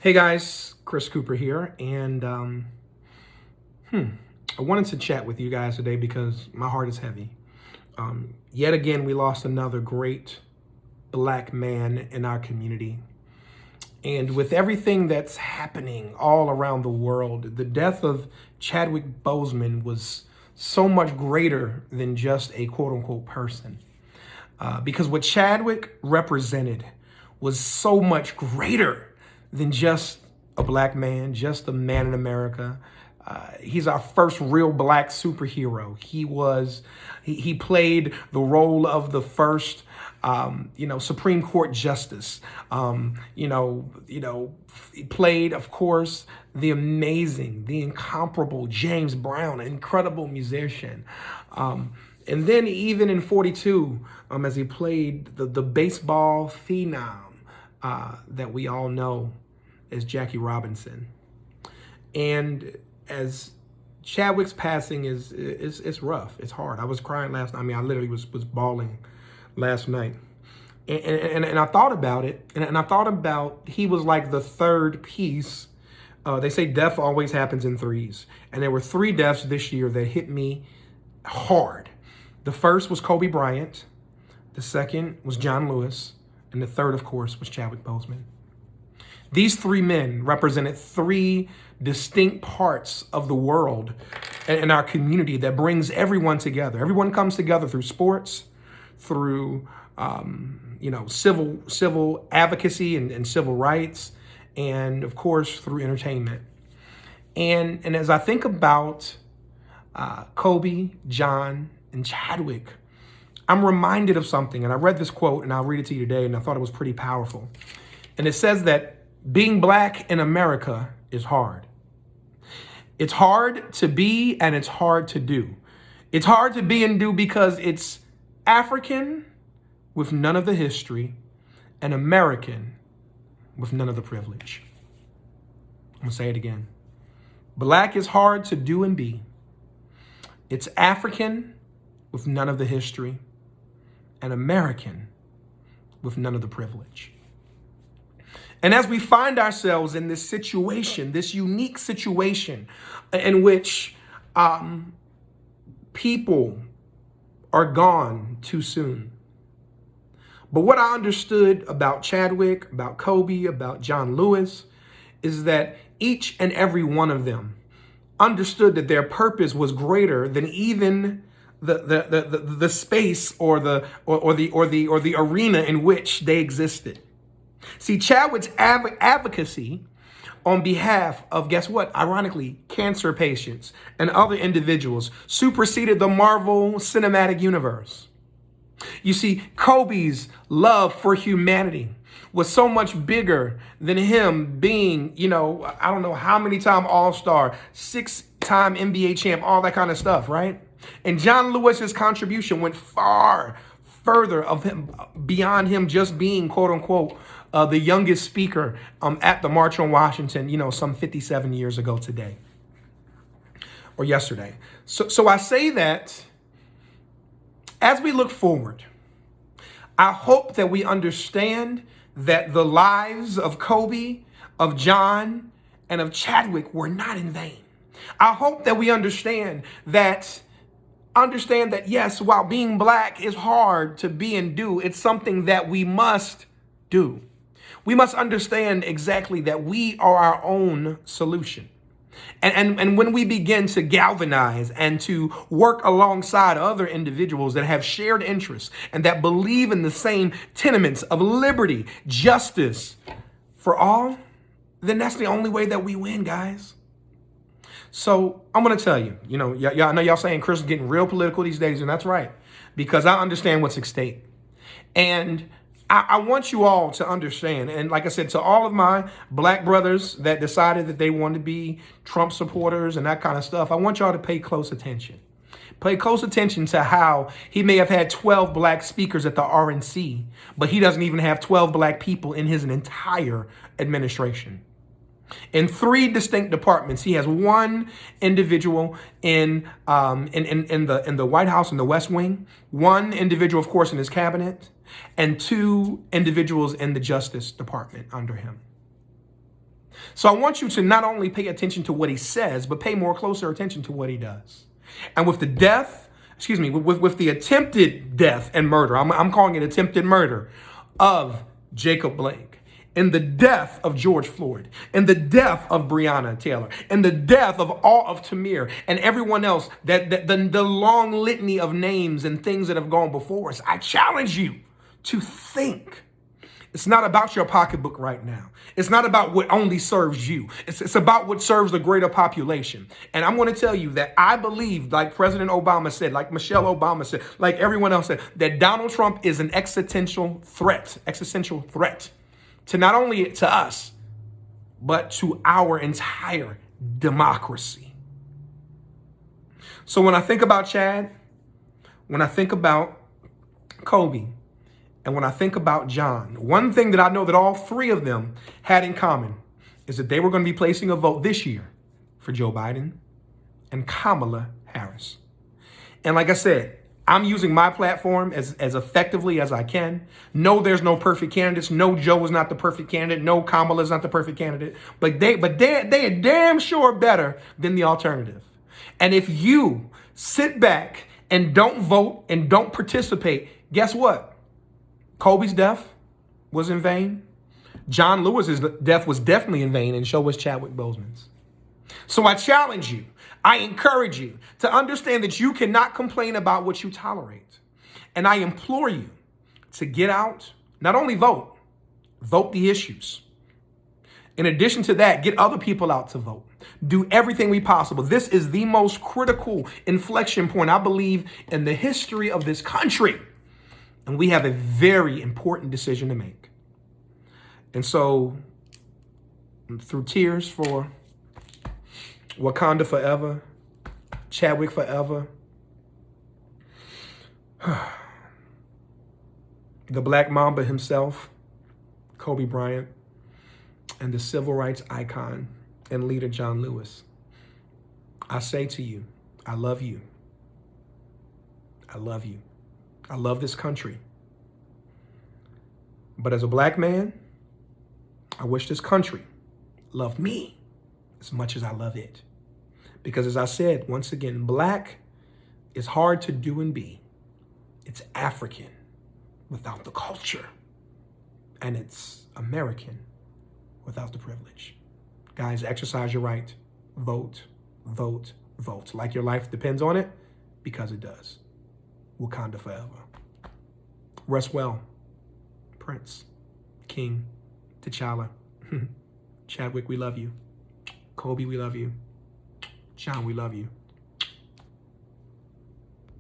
Hey guys, Chris Cooper here, and I wanted to chat with you guys today because my heart is heavy. Yet again, we lost another great black man in our community. And with everything that's happening all around the world, the death of Chadwick Boseman was so much greater than just a quote unquote person. Because what Chadwick represented was so much greater than just a black man, just a man in America. He's our first real black superhero. He played the role of the first, Supreme Court justice. He played, of course, the amazing, the incomparable James Brown, an incredible musician. And then even in 42, as he played the baseball phenom that we all know as Jackie Robinson. And as Chadwick's passing is rough. It's hard. I was crying last night. I mean, I literally was bawling last night. And I thought about it, and I thought about he was like the third piece. They say death always happens in threes. And there were three deaths this year that hit me hard. The first was Kobe Bryant. The second was John Lewis. And the third, of course, was Chadwick Boseman. These three men represented three distinct parts of the world and our community that brings everyone together. Everyone comes together through sports, through civil advocacy and civil rights, and of course through entertainment. And as I think about Kobe, John, and Chadwick, I'm reminded of something. And I read this quote, and I'll read it to you today, and I thought it was pretty powerful. And it says that being black in America is hard. It's hard to be and it's hard to do. It's hard to be and do because it's African with none of the history and American with none of the privilege. I'm going to say it again. Black is hard to do and be. It's African with none of the history and American with none of the privilege. And as we find ourselves in this situation, this unique situation in which people are gone too soon. But what I understood about Chadwick, about Kobe, about John Lewis, is that each and every one of them understood that their purpose was greater than even the space or the arena in which they existed. See, Chadwick's advocacy on behalf of, guess what? Ironically, cancer patients and other individuals superseded the Marvel Cinematic Universe. You see, Kobe's love for humanity was so much bigger than him being, I don't know how many time All-Star, 6-time NBA champ, all that kind of stuff, right? And John Lewis's contribution went far further of him, beyond him just being, quote unquote, the youngest speaker at the March on Washington, some 57 years ago today or yesterday. So I say that as we look forward, I hope that we understand that the lives of Kobe, of John, and of Chadwick were not in vain. I hope that we understand that yes, while being black is hard to be and do, it's something that we must do. We must understand exactly that we are our own solution. And when we begin to galvanize and to work alongside other individuals that have shared interests and that believe in the same tenements of liberty, justice for all, then that's the only way that we win, guys. So I'm going to tell you, I know y'all saying Chris is getting real political these days, and that's right, because I understand what's at stake. And I want you all to understand, and like I said, to all of my black brothers that decided that they wanted to be Trump supporters and that kind of stuff, I want y'all to pay close attention. Pay close attention to how he may have had 12 black speakers at the RNC, but he doesn't even have 12 black people in his entire administration. In three distinct departments, he has one individual in the White House in the West Wing, one individual, of course, in his cabinet, and two individuals in the Justice Department under him. So I want you to not only pay attention to what he says, but pay more closer attention to what he does. And with the death, with the attempted death and murder, I'm calling it attempted murder of Jacob Blake, in the death of George Floyd, in the death of Breonna Taylor, in the death of all of Tamir and everyone else, the long litany of names and things that have gone before us, I challenge you to think. It's not about your pocketbook right now. It's not about what only serves you. It's about what serves the greater population. And I'm going to tell you that I believe, like President Obama said, like Michelle Obama said, like everyone else said, that Donald Trump is an existential threat to not only to us, but to our entire democracy. So when I think about Chad, when I think about Kobe, and when I think about John, one thing that I know that all three of them had in common is that they were going to be placing a vote this year for Joe Biden and Kamala Harris. And like I said, I'm using my platform as effectively as I can. No, there's no perfect candidates. No, Joe is not the perfect candidate. No, Kamala is not the perfect candidate. But they are damn sure better than the alternative. And if you sit back and don't vote and don't participate, guess what? Kobe's death was in vain. John Lewis's death was definitely in vain, and so was Chadwick Boseman's. So I challenge you, I encourage you to understand that you cannot complain about what you tolerate. And I implore you to get out, not only vote the issues. In addition to that, get other people out to vote. Do everything we possible. This is the most critical inflection point, I believe, in the history of this country. And we have a very important decision to make. And so, through tears for Wakanda forever, Chadwick forever, the Black Mamba himself, Kobe Bryant, and the civil rights icon and leader John Lewis, I say to you, I love you. I love you. I love this country. But as a black man, I wish this country loved me as much as I love it. Because as I said, once again, black is hard to do and be. It's African without the culture. And it's American without the privilege. Guys, exercise your right. Vote, vote, vote. Like your life depends on it, because it does. Wakanda forever. Rest well, Prince, King, T'Challa, Chadwick, we love you. Kobe, we love you. John, we love you.